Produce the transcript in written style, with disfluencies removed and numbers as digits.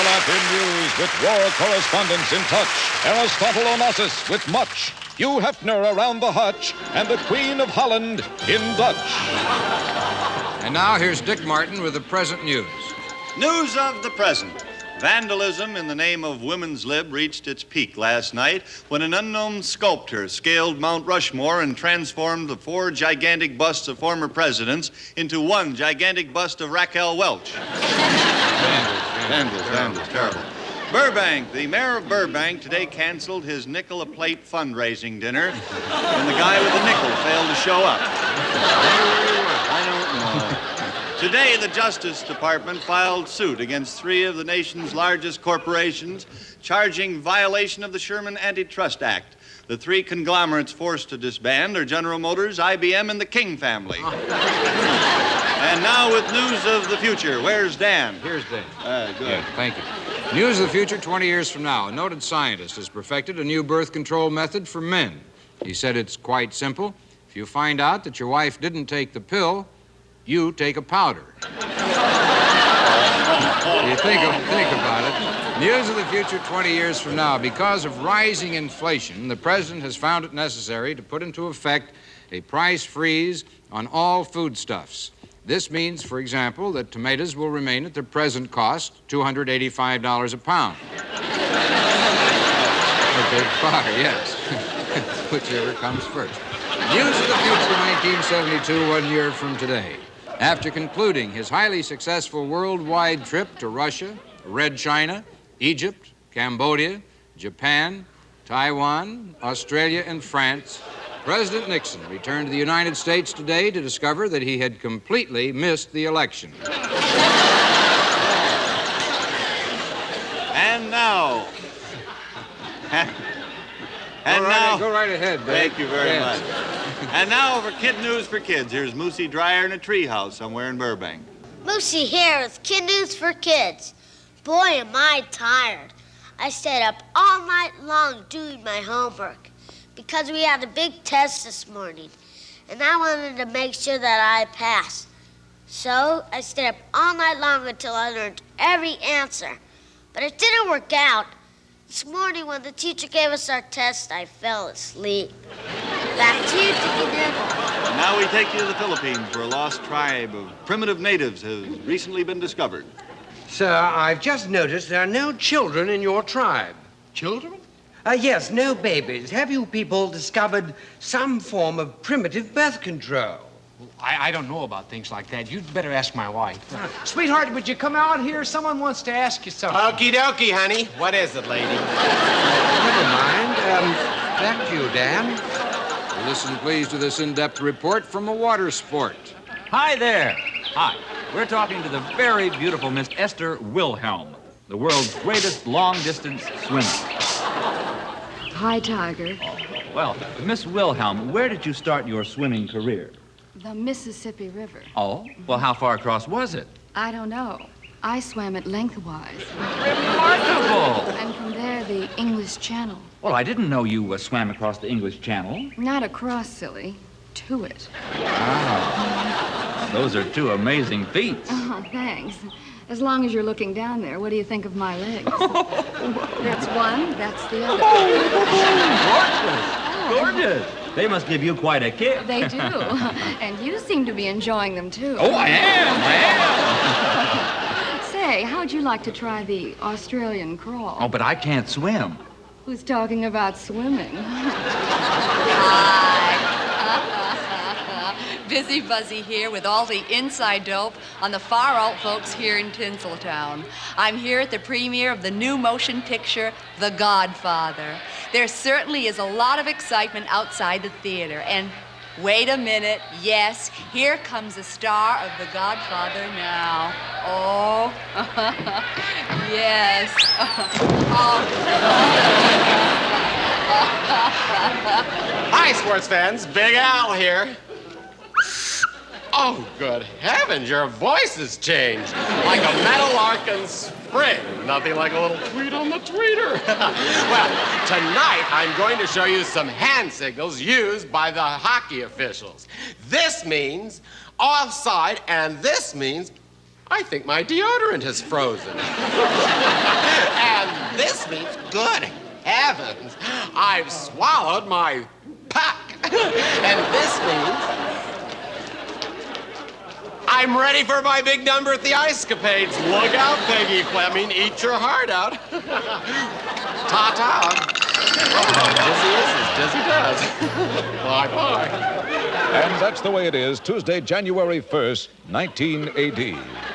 in news with war correspondents in touch. Aristotle Onassis with much. Hugh Hefner around the hutch. And the Queen of Holland in Dutch. And now here's Dick Martin with the present news. News of the present. Vandalism in the name of women's lib reached its peak last night when an unknown sculptor scaled Mount Rushmore and transformed the 4 gigantic busts of former presidents into one gigantic bust of Raquel Welch. Vandals, terrible. Burbank, the mayor of Burbank today canceled his nickel-a-plate fundraising dinner when the guy with the nickel failed to show up. I don't know. Today, the Justice Department filed suit against 3 of the nation's largest corporations, charging violation of the Sherman Antitrust Act. The 3 conglomerates forced to disband are General Motors, IBM, and the King family. And now with news of the future. Where's Dan? Here's Dan. Good. Yeah, thank you. News of the future 20 years from now. A noted scientist has perfected a new birth control method for men. He said it's quite simple. If you find out that your wife didn't take the pill, you take a powder. You think about it. News of the future 20 years from now. Because of rising inflation, the president has found it necessary to put into effect a price freeze on all foodstuffs. This means, for example, that tomatoes will remain at their present cost, $285 a pound. Okay, far, yes. Whichever comes first. News of the future 1972, 1 year from today. After concluding his highly successful worldwide trip to Russia, Red China, Egypt, Cambodia, Japan, Taiwan, Australia, and France, President Nixon returned to the United States today to discover that he had completely missed the election. And now... Go right ahead, Dave. Thank you very much. And now for Kid News for Kids. Here's Moosey Dryer in a treehouse somewhere in Burbank. Moosey here with Kid News for Kids. Boy, am I tired. I stayed up all night long doing my homework because we had a big test this morning, and I wanted to make sure that I passed. So I stayed up all night long until I learned every answer. But it didn't work out. This morning, when the teacher gave us our test, I fell asleep. Back to you, Dickie Devil. And now we take you to the Philippines, where a lost tribe of primitive natives has recently been discovered. Sir, I've just noticed there are no children in your tribe. Children? Yes, no babies. Have you people discovered some form of primitive birth control? I don't know about things like that. You'd better ask my wife. Sweetheart, would you come out here? Someone wants to ask you something. Okie dokie, honey. What is it, lady? Never mind. Back to you, Dan. Listen, please, to this in-depth report from a water sport. Hi there. Hi. We're talking to the very beautiful Miss Esther Wilhelm, the world's greatest long-distance swimmer. Hi, Tiger. Well, Miss Wilhelm, where did you start your swimming career? The Mississippi River. Oh? Well, how far across was it? I don't know. I swam it lengthwise. Remarkable! And from there, the English Channel. Well, I didn't know you swam across the English Channel. Not across, silly. To it. Wow. Those are 2 amazing feats. Oh, thanks. As long as you're looking down there, what do you think of my legs? That's one, that's the other. Gorgeous! Gorgeous! They must give you quite a kick. They do. And you seem to be enjoying them, too. Oh, I am! Say, how'd you like to try the Australian crawl? Oh, but I can't swim. Who's talking about swimming? Busy Buzzi here with all the inside dope on the far out folks here in Tinseltown. I'm here at the premiere of the new motion picture, The Godfather. There certainly is a lot of excitement outside the theater, and wait a minute, yes, here comes the star of The Godfather now. Oh, yes. Hi, sports fans. Big Al here. Oh, good heavens, your voice has changed. Like a meadowlark in spring. Nothing like a little tweet on the tweeter. Well, tonight I'm going to show you some hand signals used by the hockey officials. This means offside, and this means I think my deodorant has frozen. And this means, good heavens, I've swallowed my puck. And this means I'm ready for my big number at the Ice Capades. Look out, Peggy Fleming. Eat your heart out. Ta-ta. Dizzy does. Bye-bye. And that's the way it is, Tuesday, January 1st, 19 AD.